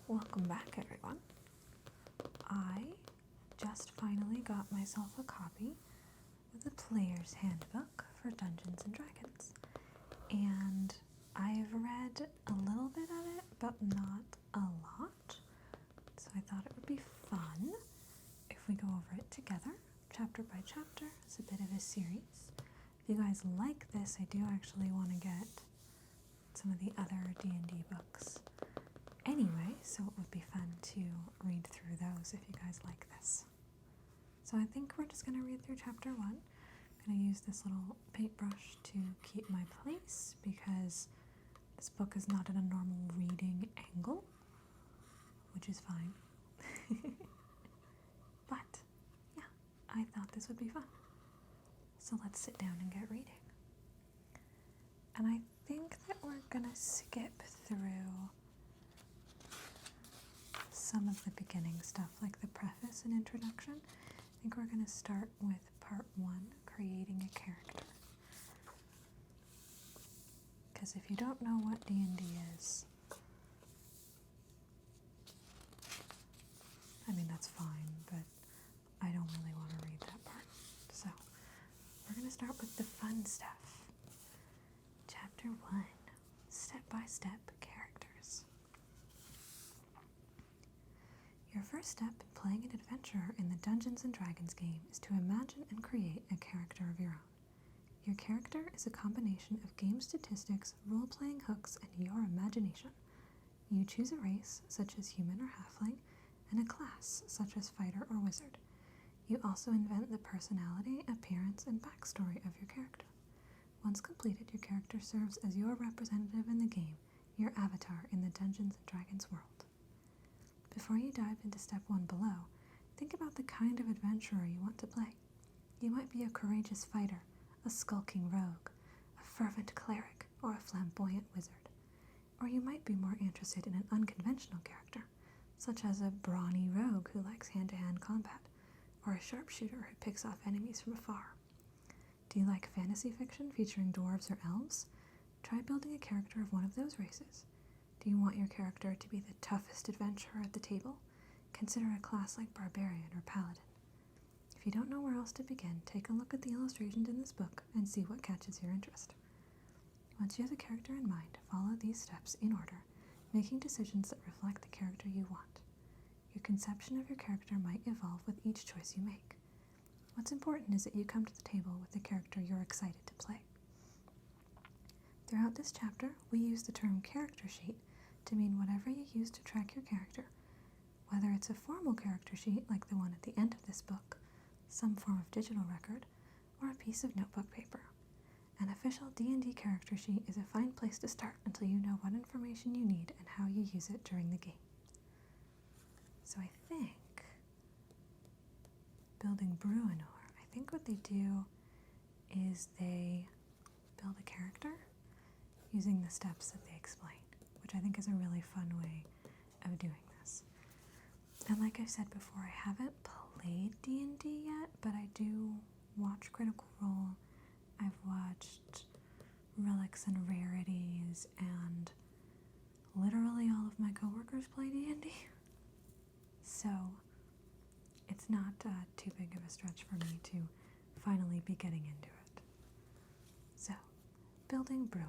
Welcome back, everyone. I just finally got myself a copy of the Player's Handbook for Dungeons & Dragons, and I've read a little bit of it, but not a lot, so I thought it would be fun if we go over it together, chapter by chapter. It's a bit of a series. If you guys like this, I do actually want to get some of the other D&D books anyway, so it would be fun to read through those if you guys like this. So I think we're just going to read through chapter 1. I'm going to use this little paintbrush to keep my place because this book is not at a normal reading angle, which is fine. But yeah, I thought this would be fun. So let's sit down and get reading. And I think that we're going to skip through some of the beginning stuff, like the preface and introduction. I think we're going to start with part 1, creating a character. Because if you don't know what D&D is, I mean, that's fine, but I don't really want to read that part. So we're going to start with the fun stuff. Chapter 1, Step-by-Step Characters. Your first step in playing an adventurer in the Dungeons & Dragons game is to imagine and create a character of your own. Your character is a combination of game statistics, role-playing hooks, and your imagination. You choose a race, such as human or halfling, and a class, such as fighter or wizard. You also invent the personality, appearance, and backstory of your character. Once completed, your character serves as your representative in the game, your avatar in the Dungeons & Dragons world. Before you dive into step 1 below, think about the kind of adventurer you want to play. You might be a courageous fighter, a skulking rogue, a fervent cleric, or a flamboyant wizard. Or you might be more interested in an unconventional character, such as a brawny rogue who likes hand-to-hand combat, or a sharpshooter who picks off enemies from afar. Do you like fantasy fiction featuring dwarves or elves? Try building a character of one of those races. Do you want your character to be the toughest adventurer at the table? Consider a class like barbarian or paladin. If you don't know where else to begin, take a look at the illustrations in this book and see what catches your interest. Once you have a character in mind, follow these steps in order, making decisions that reflect the character you want. Your conception of your character might evolve with each choice you make. What's important is that you come to the table with the character you're excited to play. Throughout this chapter, we use the term character sheet to mean whatever you use to track your character, whether it's a formal character sheet like the one at the end of this book, some form of digital record, or a piece of notebook paper. An official D&D character sheet is a fine place to start until you know what information you need and how you use it during the game. So I think building Bruenor, I think what they do is they build a character using the steps that they explain, which I think is a really fun way of doing this. And like I said before, I haven't played D&D yet, but I do watch Critical Role. I've watched Relics and Rarities, and literally all of my coworkers play D&D. So it's not too big of a stretch for me to finally be getting into it. So, building Bruenor.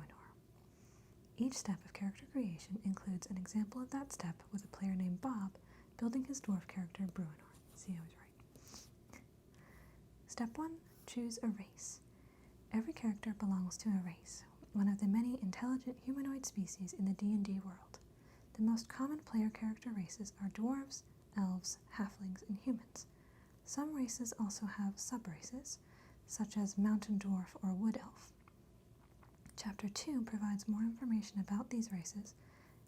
Each step of character creation includes an example of that step with a player named Bob building his dwarf character Bruenor. See, I was right. Step 1. Choose a race. Every character belongs to a race, one of the many intelligent humanoid species in the D&D world. The most common player character races are dwarves, elves, halflings, and humans. Some races also have sub-races, such as mountain dwarf or wood elf. Chapter 2 provides more information about these races,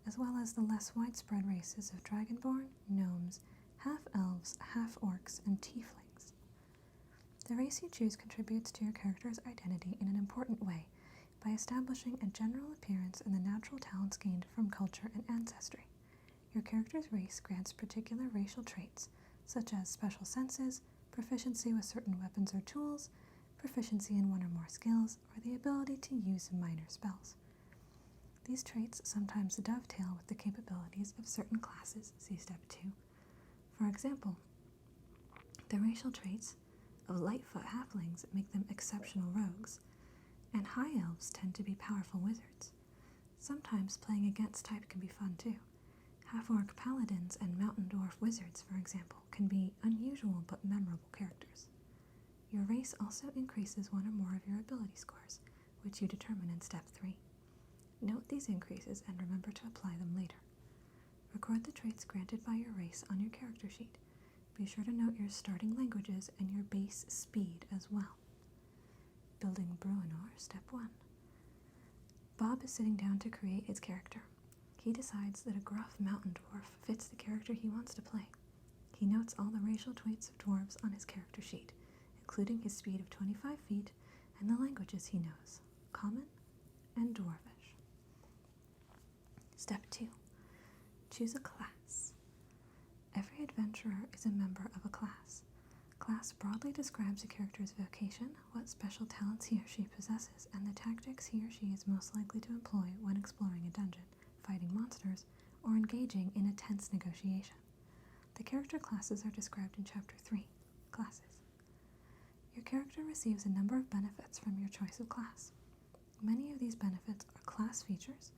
as well as the less widespread races of dragonborn, gnomes, half-elves, half-orcs, and tieflings. The race you choose contributes to your character's identity in an important way by establishing a general appearance and the natural talents gained from culture and ancestry. Your character's race grants particular racial traits, such as special senses, proficiency with certain weapons or tools, proficiency in one or more skills, or the ability to use minor spells. These traits sometimes dovetail with the capabilities of certain classes, see Step 2. For example, the racial traits of Lightfoot halflings make them exceptional rogues, and high elves tend to be powerful wizards. Sometimes playing against type can be fun too. Half-orc paladins and mountain dwarf wizards, for example, can be unusual but memorable characters. Your race also increases one or more of your ability scores, which you determine in Step 3. Note these increases and remember to apply them later. Record the traits granted by your race on your character sheet. Be sure to note your starting languages and your base speed as well. Building Bruenor, Step 1. Bob is sitting down to create his character. He decides that a gruff mountain dwarf fits the character he wants to play. He notes all the racial traits of dwarves on his character sheet, including his speed of 25 feet and the languages he knows, Common and Dwarvish. Step 2. Choose a class. Every adventurer is a member of a class. Class broadly describes a character's vocation, what special talents he or she possesses, and the tactics he or she is most likely to employ when exploring a dungeon, fighting monsters, or engaging in a tense negotiation. The character classes are described in Chapter 3, Classes. Your character receives a number of benefits from your choice of class. Many of these benefits are class features,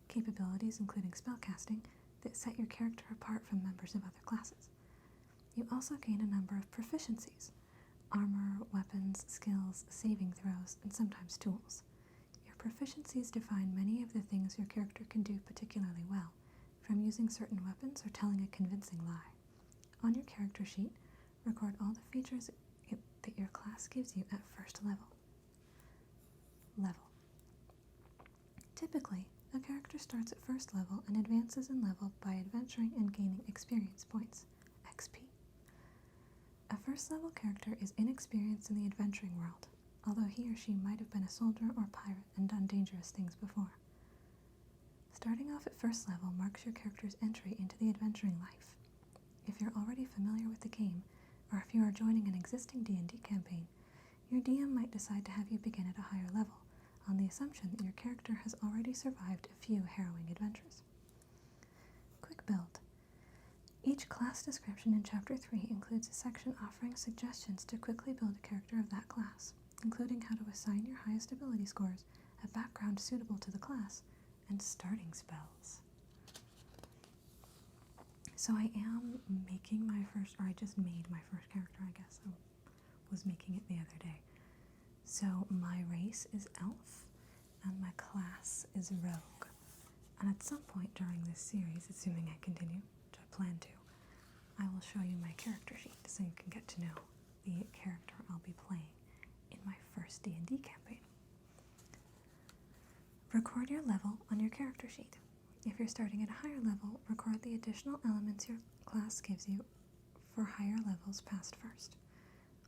capabilities including spellcasting, that set your character apart from members of other classes. You also gain a number of proficiencies, armor, weapons, skills, saving throws, and sometimes tools. Your proficiencies define many of the things your character can do particularly well, from using certain weapons or telling a convincing lie. On your character sheet, record all the features that your class gives you at first level. Typically, a character starts at first level and advances in level by adventuring and gaining experience points, XP. A first level character is inexperienced in the adventuring world, although he or she might have been a soldier or pirate and done dangerous things before. Starting off at first level marks your character's entry into the adventuring life. If you're already familiar with the game, or if you are joining an existing D&D campaign, your DM might decide to have you begin at a higher level, on the assumption that your character has already survived a few harrowing adventures. Quick build. Each class description in Chapter 3 includes a section offering suggestions to quickly build a character of that class, including how to assign your highest ability scores, a background suitable to the class, and starting spells. So I am making my first, or I just made my first character, I guess. I was making it the other day. So my race is elf, and my class is rogue. And at some point during this series, assuming I continue, which I plan to, I will show you my character sheet so you can get to know the character I'll be playing in my first D&D campaign. Record your level on your character sheet. If you're starting at a higher level, record the additional elements your class gives you for higher levels past first.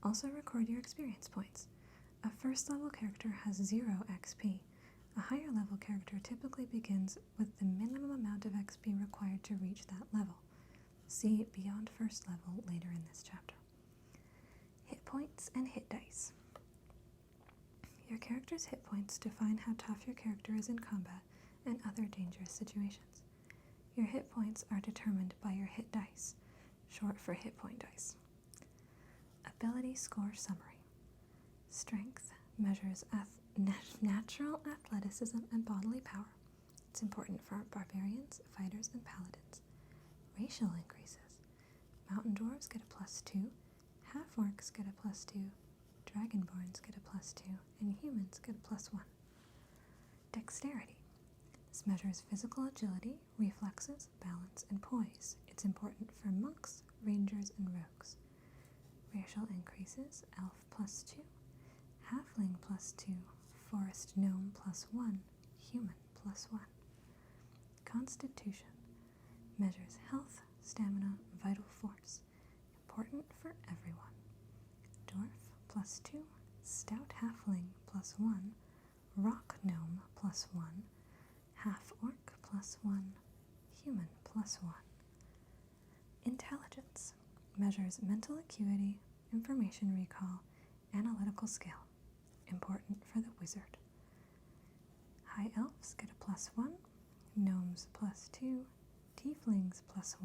Also record your experience points. A first level character has 0 XP. A higher level character typically begins with the minimum amount of XP required to reach that level. See Beyond First Level later in this chapter. Hit points and hit dice. Your character's hit points define how tough your character is in combat and other dangerous situations. Your hit points are determined by your hit dice, short for hit point dice. Ability score summary. Strength measures natural athleticism and bodily power. It's important for barbarians, fighters, and paladins. Racial increases. Mountain dwarves get a +2, half-orcs get a +2, dragonborns get a +2, and humans get a +1. Dexterity. This measures physical agility, reflexes, balance, and poise. It's important for monks, rangers, and rogues. Racial increases. Elf +2, halfling +2, forest gnome +1, human +1. Constitution. Measures health, stamina, vital force. Important for everyone. Dwarf +2, stout halfling +1, rock gnome +1, half-orc +1, human +1. Intelligence. Measures mental acuity, information recall, analytical skill. Important for the wizard. High elves get a +1, gnomes +2, tieflings +1,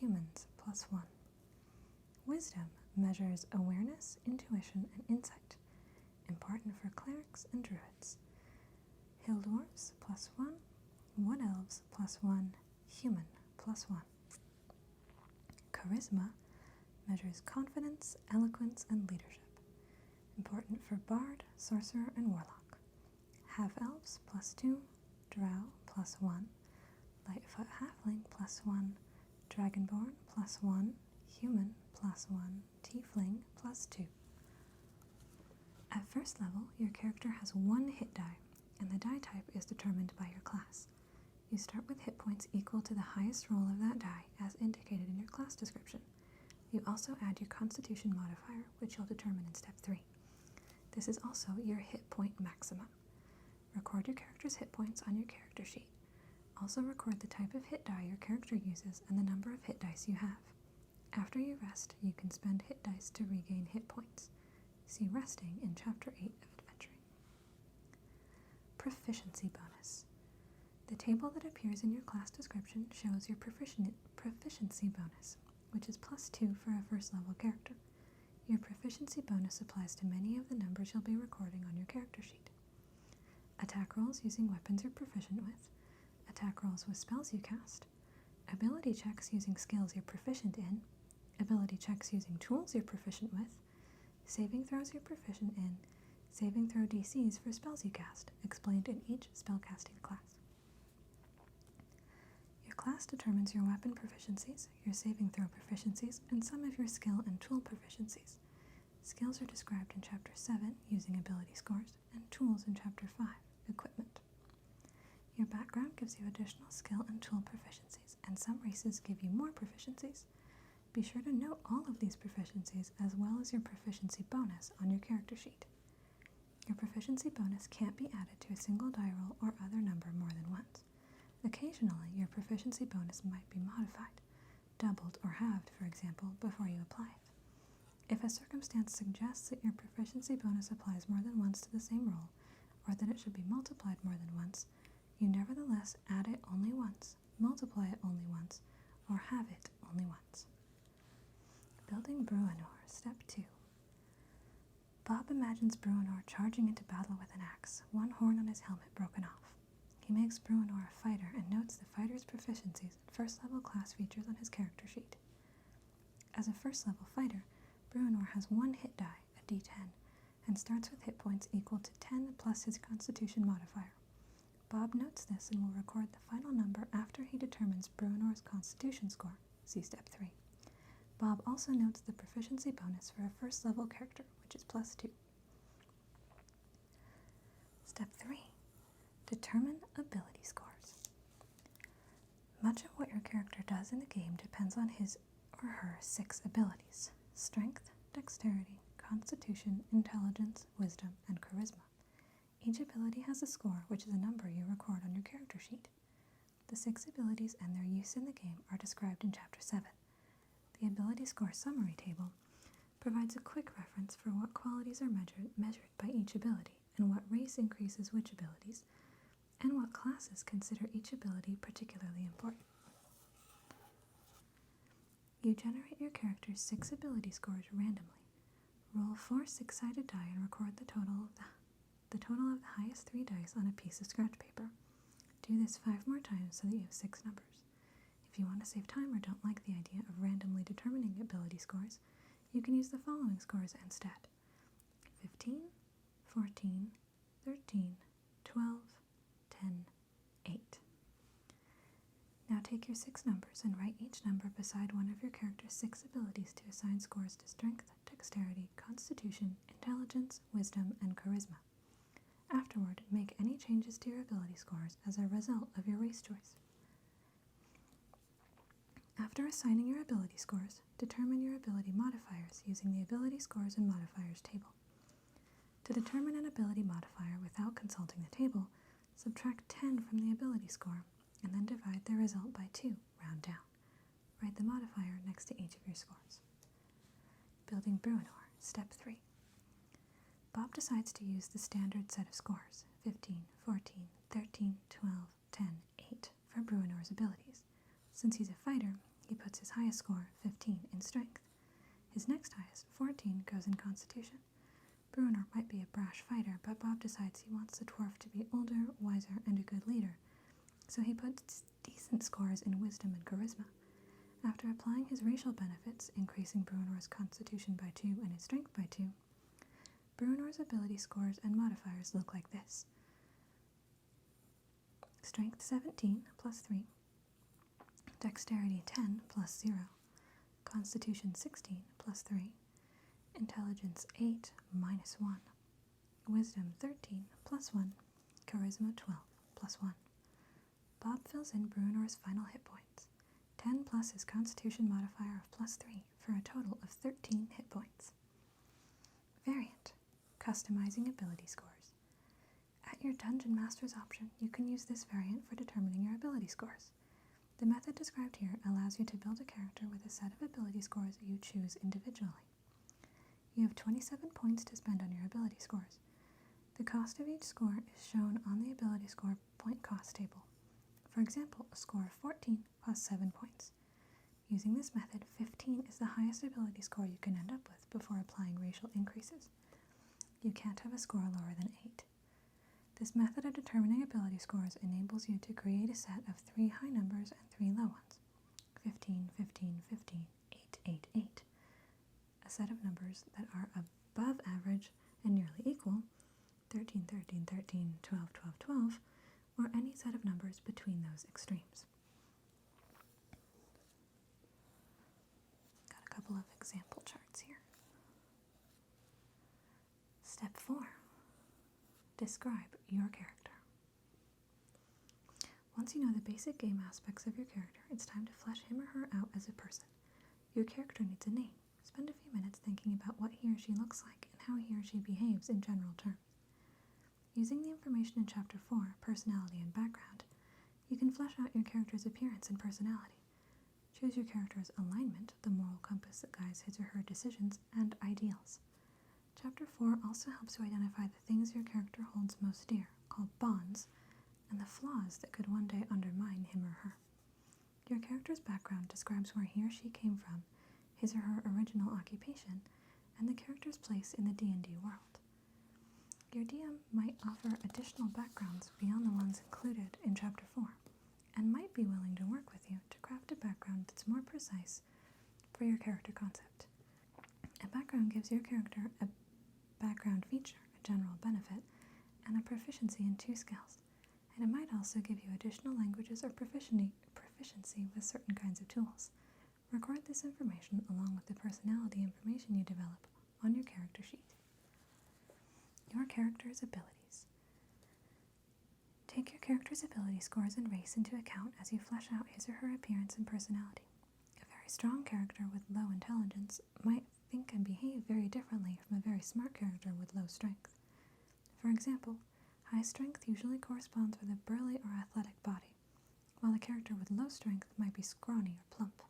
humans +1. Wisdom measures awareness, intuition, and insight, important for clerics and druids. Hill dwarves +1, wood elves +1, human +1. Charisma measures confidence, eloquence, and leadership, important for bard, sorcerer, and warlock. Half-elves +2, drow +1, lightfoot halfling +1, dragonborn +1, human +1, tiefling +2. At first level, your character has 1 hit die, and the die type is determined by your class. You start with hit points equal to the highest roll of that die, as indicated in your class description. You also add your Constitution modifier, which you'll determine in Step 3. This is also your hit point maximum. Record your character's hit points on your character sheet. Also record the type of hit die your character uses and the number of hit dice you have. After you rest, you can spend hit dice to regain hit points. See resting in Chapter 8 of Adventuring. Proficiency bonus. The table that appears in your class description shows your proficiency bonus, which is +2 for a first level character. Your proficiency bonus applies to many of the numbers you'll be recording on your character sheet. Attack rolls using weapons you're proficient with, attack rolls with spells you cast, ability checks using skills you're proficient in, ability checks using tools you're proficient with, saving throws you're proficient in, saving throw DCs for spells you cast, explained in each spellcasting class. Your class determines your weapon proficiencies, your saving throw proficiencies, and some of your skill and tool proficiencies. Skills are described in Chapter 7 using ability scores, and tools in Chapter 5, equipment. Your background gives you additional skill and tool proficiencies, and some races give you more proficiencies. Be sure to note all of these proficiencies as well as your proficiency bonus on your character sheet. Your proficiency bonus can't be added to a single die roll or other number more than once. Occasionally, your proficiency bonus might be modified, doubled or halved, for example, before you apply it. If a circumstance suggests that your proficiency bonus applies more than once to the same roll, or that it should be multiplied more than once, you nevertheless add it only once, multiply it only once, or halve it only once. Building Bruenor, Step 2. Bob imagines Bruenor charging into battle with an axe, one horn on his helmet broken off. He makes Bruenor a fighter and notes the fighter's proficiencies and first-level class features on his character sheet. As a first-level fighter, Bruenor has 1 hit die, a d10, and starts with hit points equal to 10 plus his Constitution modifier. Bob notes this and will record the final number after he determines Bruenor's Constitution score. See Step 3. Bob also notes the proficiency bonus for a first-level character, which is +2. Step 3. Determine ability scores. Much of what your character does in the game depends on his or her 6 abilities: Strength, Dexterity, Constitution, Intelligence, Wisdom, and Charisma. Each ability has a score, which is a number you record on your character sheet. The 6 abilities and their use in the game are described in Chapter 7. The ability score summary table provides a quick reference for what qualities are measured by each ability, and what race increases which abilities, and what classes consider each ability particularly important. You generate your character's 6 ability scores randomly. Roll 4 6-sided die and record the total of the highest 3 dice on a piece of scratch paper. Do this 5 more times so that you have 6 numbers. If you want to save time or don't like the idea of randomly determining ability scores, you can use the following scores instead: 15, 14, 13, 12, 10, 8. Now take your 6 numbers and write each number beside one of your character's 6 abilities to assign scores to Strength, Dexterity, Constitution, Intelligence, Wisdom, and Charisma. Afterward, make any changes to your ability scores as a result of your race choice. After assigning your ability scores, determine your ability modifiers using the Ability Scores and Modifiers table. To determine an ability modifier without consulting the table, subtract 10 from the ability score, and then divide the result by 2, round down. Write the modifier next to each of your scores. Building Bruenor, Step 3. Bob decides to use the standard set of scores: 15, 14, 13, 12, 10, 8 for Bruenor's abilities. Since he's a fighter, he puts his highest score, 15, in strength. His next highest, 14, goes in constitution. Bruenor might be a brash fighter, but Bob decides he wants the dwarf to be older, wiser, and a good leader, so he puts decent scores in wisdom and charisma. After applying his racial benefits, increasing Bruenor's constitution by 2 and his strength by 2, Bruenor's ability scores and modifiers look like this. Strength 17 plus 3, Dexterity 10 plus 0, Constitution 16 plus 3, Intelligence 8 minus 1, Wisdom 13 plus 1, Charisma 12 plus 1. Bob fills in Bruenor's final hit points, 10 plus his Constitution modifier of plus 3 for a total of 13 hit points. Variant. Customizing ability scores. At your Dungeon Master's option, you can use this variant for determining your ability scores. The method described here allows you to build a character with a set of ability scores you choose individually. You have 27 points to spend on your ability scores. The cost of each score is shown on the ability score point cost table. For example, a score of 14 costs 7 points. Using this method, 15 is the highest ability score you can end up with before applying racial increases. You can't have a score lower than 8. This method of determining ability scores enables you to create a set of 3 high numbers and 3 low ones. 15, 15, 15, 8, 8, 8. A set of numbers that are above average and nearly equal, 13, 13, 13, 12, 12, 12, or any set of numbers between those extremes. Got a couple of example charts here. Step 4. Describe your character. Once you know the basic game aspects of your character, it's time to flesh him or her out as a person. Your character needs a name. Spend a few minutes thinking about what he or she looks like and how he or she behaves in general terms. Using the information in Chapter 4, Personality and Background, you can flesh out your character's appearance and personality. Choose your character's alignment, the moral compass that guides his or her decisions, and ideals. Chapter 4 also helps you identify the things your character holds most dear, called bonds, and the flaws that could one day undermine him or her. Your character's background describes where he or she came from, his or her original occupation, and the character's place in the D&D world. Your DM might offer additional backgrounds beyond the ones included in Chapter 4, and might be willing to work with you to craft a background that's more precise for your character concept. A background gives your character a background feature, a general benefit, and a proficiency in 2 skills, and it might also give you additional languages or proficiency with certain kinds of tools. Record this information along with the personality information you develop on your character sheet. Your character's abilities. Take your character's ability scores and race into account as you flesh out his or her appearance and personality. A very strong character with low intelligence might think and behave very differently from a very smart character with low strength. For example, high strength usually corresponds with a burly or athletic body, while a character with low strength might be scrawny or plump.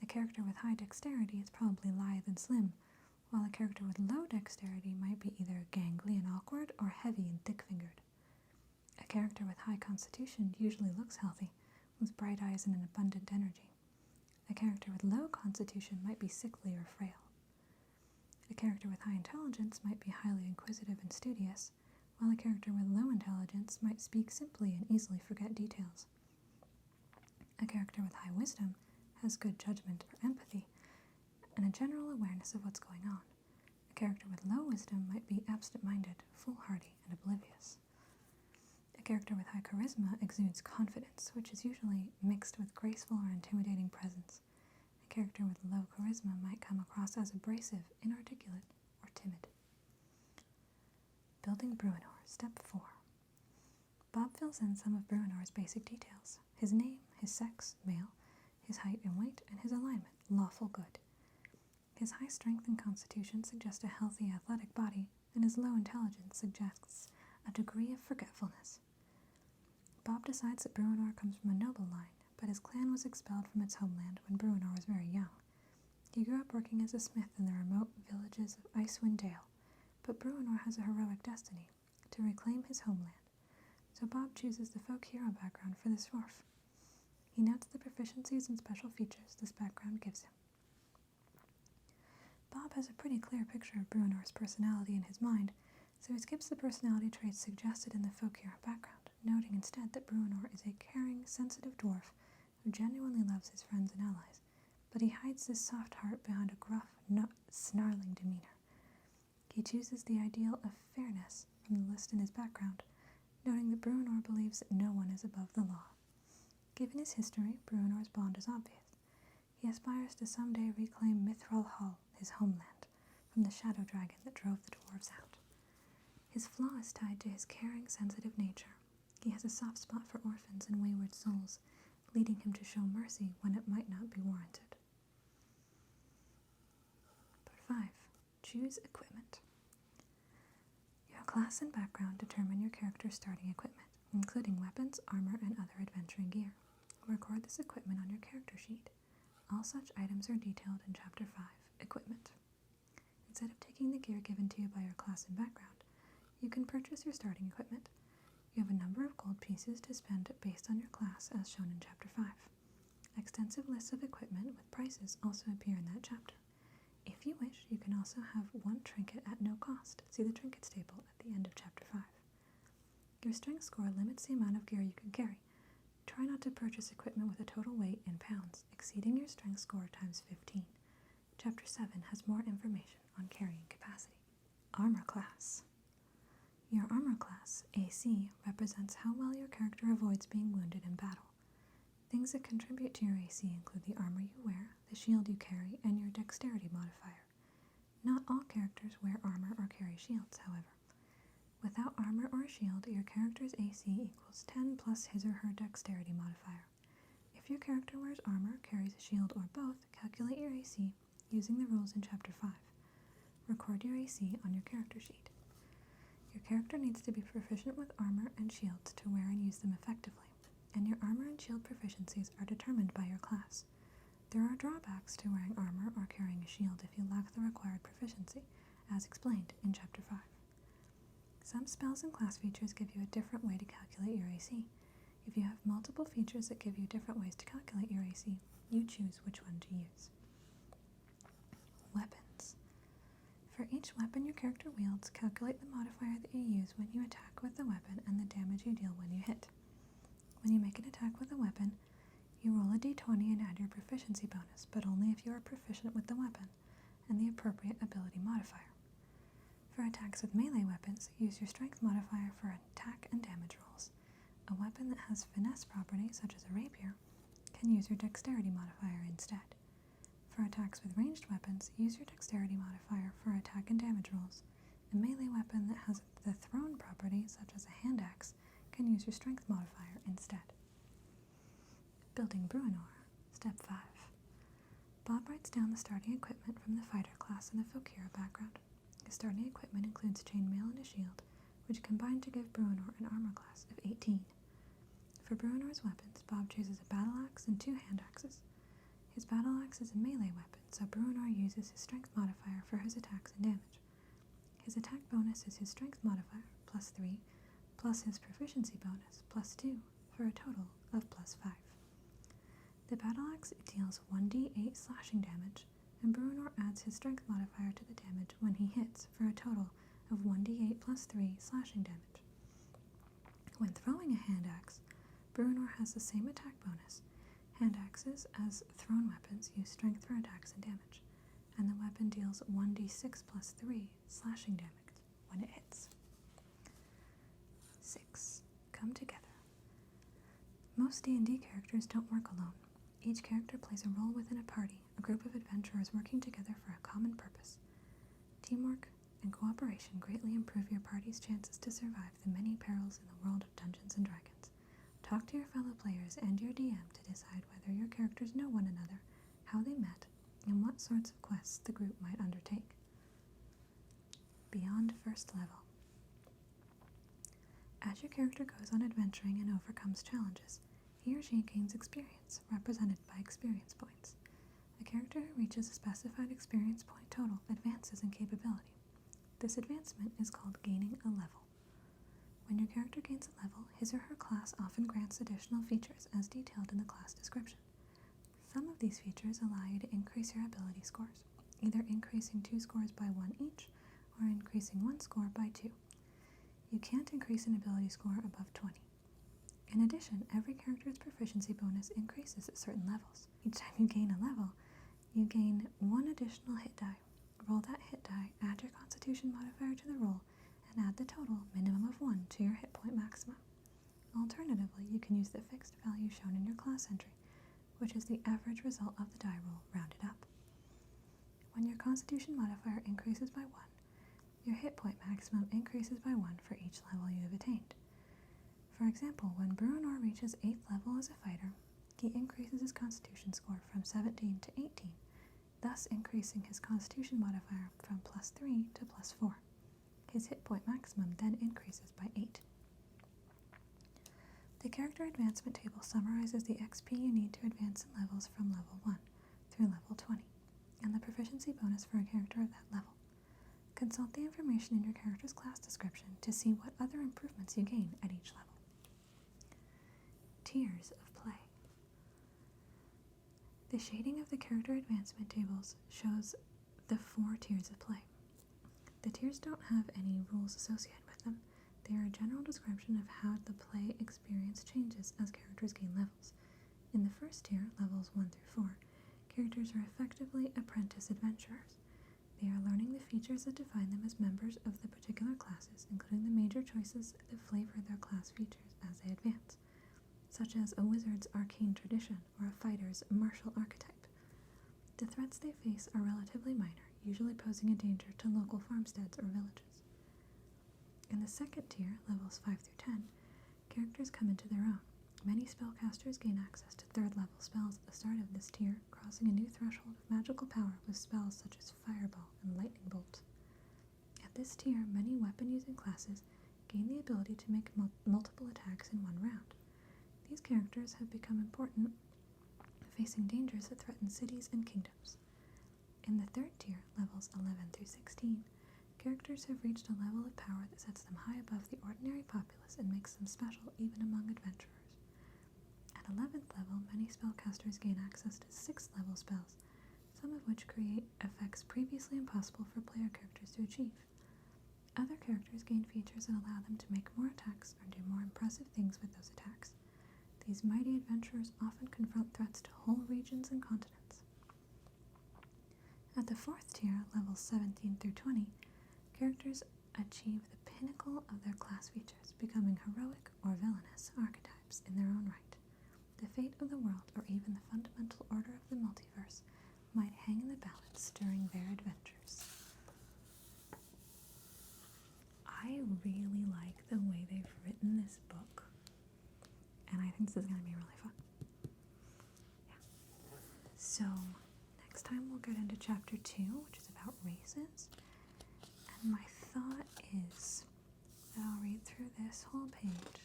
A character with high dexterity is probably lithe and slim, while a character with low dexterity might be either gangly and awkward or heavy and thick-fingered. A character with high constitution usually looks healthy, with bright eyes and an abundant energy. A character with low constitution might be sickly or frail. A character with high intelligence might be highly inquisitive and studious, while a character with low intelligence might speak simply and easily forget details. A character with high wisdom has good judgment or empathy, and a general awareness of what's going on. A character with low wisdom might be absent-minded, foolhardy, and oblivious. A character with high charisma exudes confidence, which is usually mixed with graceful or intimidating presence. A character with low charisma might come across as abrasive, inarticulate, or timid. Building Bruenor, Step 4. Bob fills in some of Bruenor's basic details: his name, his sex, male, his height and weight, and his alignment, lawful good. His high strength and constitution suggest a healthy athletic body, and his low intelligence suggests a degree of forgetfulness. Bob decides that Bruenor comes from a noble line, but his clan was expelled from its homeland when Bruenor was very young. He grew up working as a smith in the remote villages of Icewind Dale, but Bruenor has a heroic destiny, to to reclaim his homeland, so Bob chooses the folk hero background for this dwarf. He notes the proficiencies and special features this background gives him. Bob has a pretty clear picture of Bruenor's personality in his mind, so he skips the personality traits suggested in the folk hero background, noting instead that Bruenor is a caring, sensitive dwarf who genuinely loves his friends and allies, but he hides this soft heart behind a gruff, snarling demeanor. He chooses the ideal of fairness from the list in his background, noting that Bruenor believes that no one is above the law. Given his history, Bruenor's bond is obvious. He aspires to someday reclaim Mithril Hall, his homeland, from the shadow dragon that drove the dwarves out. His flaw is tied to his caring, sensitive nature. He has a soft spot for orphans and wayward souls, leading him to show mercy when it might not be warranted. Part 5. Choose equipment. Your class and background determine your character's starting equipment, including weapons, armor, and other adventuring gear. Record this equipment on your character sheet. All such items are detailed in Chapter 5, Equipment. Instead of taking the gear given to you by your class and background, you can purchase your starting equipment. You have a number of gold pieces to spend based on your class as shown in Chapter 5. Extensive lists of equipment with prices also appear in that chapter. If you wish, you can also have one trinket at no cost. See the trinkets table at the end of Chapter 5. Your strength score limits the amount of gear you can carry. Try not to purchase equipment with a total weight in pounds exceeding your strength score times 15. Chapter 7 has more information on carrying capacity. Armor class. Your armor class, AC, represents how well your character avoids being wounded in battle. Things that contribute to your AC include the armor you wear, the shield you carry, and your dexterity modifier. Not all characters wear armor or carry shields, however. Without armor or a shield, your character's AC equals 10 plus his or her dexterity modifier. If your character wears armor, carries a shield, or both, calculate your AC using the rules in Chapter 5. Record your AC on your character sheet. Your character needs to be proficient with armor and shields to wear and use them effectively, and your armor and shield proficiencies are determined by your class. There are drawbacks to wearing armor or carrying a shield if you lack the required proficiency, as explained in Chapter 5. Some spells and class features give you a different way to calculate your AC. If you have multiple features that give you different ways to calculate your AC, you choose which one to use. Weapons. For each weapon your character wields, calculate the modifier that you use when you attack with the weapon and the damage you deal when you hit. When you make an attack with a weapon, you roll a d20 and add your proficiency bonus, but only if you are proficient with the weapon and the appropriate ability modifier. For attacks with melee weapons, use your strength modifier for attack and damage rolls. A weapon that has finesse properties, such as a rapier, can use your dexterity modifier instead. For attacks with ranged weapons, use your dexterity modifier for attack and damage rolls. A melee weapon that has the thrown property, such as a hand axe, can use your strength modifier instead. Building Bruenor. Step 5. Bob writes down the starting equipment from the fighter class and the folk hero background. His starting equipment includes chainmail and a shield, which combine to give Bruenor an armor class of 18. For Bruenor's weapons, Bob chooses a battle axe and 2 hand axes. His battle axe is a melee weapon, so Bruenor uses his strength modifier for his attacks and damage. His attack bonus is his strength modifier, plus 3, plus his proficiency bonus, plus 2, for a total of plus 5. The battle axe deals 1d8 slashing damage, and Bruenor adds his strength modifier to the damage when he hits for a total of 1d8 plus 3 slashing damage. When throwing a hand axe, Bruenor has the same attack bonus. Hand axes, as thrown weapons, use strength for attacks and damage, and the weapon deals 1d6 plus 3 slashing damage when it hits. 6. Come together. Most D&D characters don't work alone. Each character plays a role within a party, a group of adventurers working together for a common purpose. Teamwork and cooperation greatly improve your party's chances to survive the many perils in the world of Dungeons & Dragons. Talk to your fellow players and your DM to decide whether your characters know one another, how they met, and what sorts of quests the group might undertake. Beyond first level. As your character goes on adventuring and overcomes challenges, he or she gains experience, represented by experience points. A character who reaches a specified experience point total advances in capability. This advancement is called gaining a level. When your character gains a level, his or her class often grants additional features as detailed in the class description. Some of these features allow you to increase your ability scores, either increasing 2 scores by 1 each, or increasing 1 score by 2. You can't increase an ability score above 20. In addition, every character's proficiency bonus increases at certain levels. Each time you gain a level, you gain 1 additional hit die. Roll that hit die, add your constitution modifier to the roll, and add the total, minimum of 1, to your hit point maximum. Alternatively, you can use the fixed value shown in your class entry, which is the average result of the die roll rounded up. When your constitution modifier increases by 1, your hit point maximum increases by 1 for each level you have attained. For example, when Bruenor reaches 8th level as a fighter, he increases his constitution score from 17 to 18, thus increasing his constitution modifier from +3 to +4. His hit point maximum then increases by 8. The character advancement table summarizes the XP you need to advance in levels from level 1 through level 20, and the proficiency bonus for a character at that level. Consult the information in your character's class description to see what other improvements you gain at each level. Tiers of play. The shading of the character advancement tables shows the 4 tiers of play. The tiers don't have any rules associated with them. They are a general description of how the play experience changes as characters gain levels. In the first tier, levels 1 through 4, characters are effectively apprentice adventurers. They are learning the features that define them as members of the particular classes, including the major choices that flavor their class features as they advance, such as a wizard's arcane tradition or a fighter's martial archetype. The threats they face are relatively minor, usually posing a danger to local farmsteads or villages. In the second tier, levels 5 through 10, characters come into their own. Many spellcasters gain access to 3rd level spells at the start of this tier, crossing a new threshold of magical power with spells such as Fireball and Lightning Bolt. At this tier, many weapon-using classes gain the ability to make multiple attacks in one round. These characters have become important, facing dangers that threaten cities and kingdoms. In the third tier, levels 11 through 16, characters have reached a level of power that sets them high above the ordinary populace and makes them special even among adventurers. At 11th level, many spellcasters gain access to 6th level spells, some of which create effects previously impossible for player characters to achieve. Other characters gain features that allow them to make more attacks or do more impressive things with those attacks. These mighty adventurers often confront threats to whole regions and continents. At the 4th tier, levels 17 through 20, characters achieve the pinnacle of their class features, becoming heroic or villainous archetypes in their own right. The fate of the world, or even the fundamental order of the multiverse, might hang in the balance during their adventures. I really like the way they've written this book, and I think this is going to be really fun. Yeah. So, next time we'll get into chapter 2, which is about races, and my thought is that I'll read through this whole page,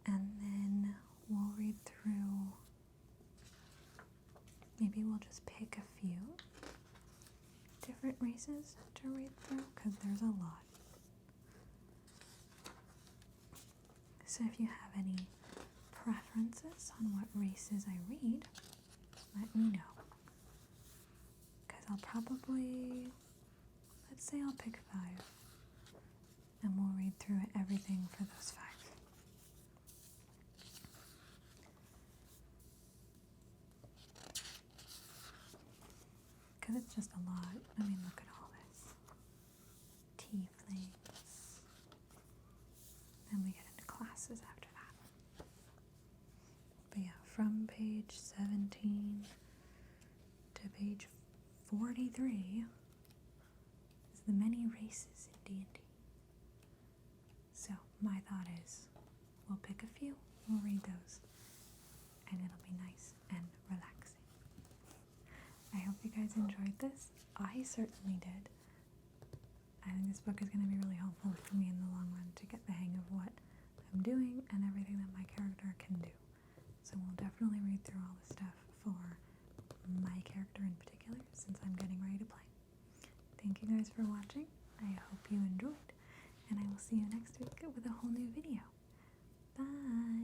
and then we'll read through, maybe we'll just pick a few different races to read through, because there's a lot. So if you have any preferences on what races I read, let me know. Because I'll probably, let's say I'll pick 5, and we'll read through everything for those 5. Because it's just a lot. I mean, look at all this. Tieflings. Then we get into classes after that. But yeah, from page 17 to page 43 is the many races in D&D. So my thought is, we'll pick a few, we'll read those, and it'll be nice and relaxing. I hope you guys enjoyed this. I certainly did. I think this book is going to be really helpful for me in the long run to get the hang of what I'm doing and everything that my character can do. So we'll definitely read through all the stuff for my character in particular, since I'm getting ready to play. Thank you guys for watching. I hope you enjoyed, and I will see you next week with a whole new video. Bye!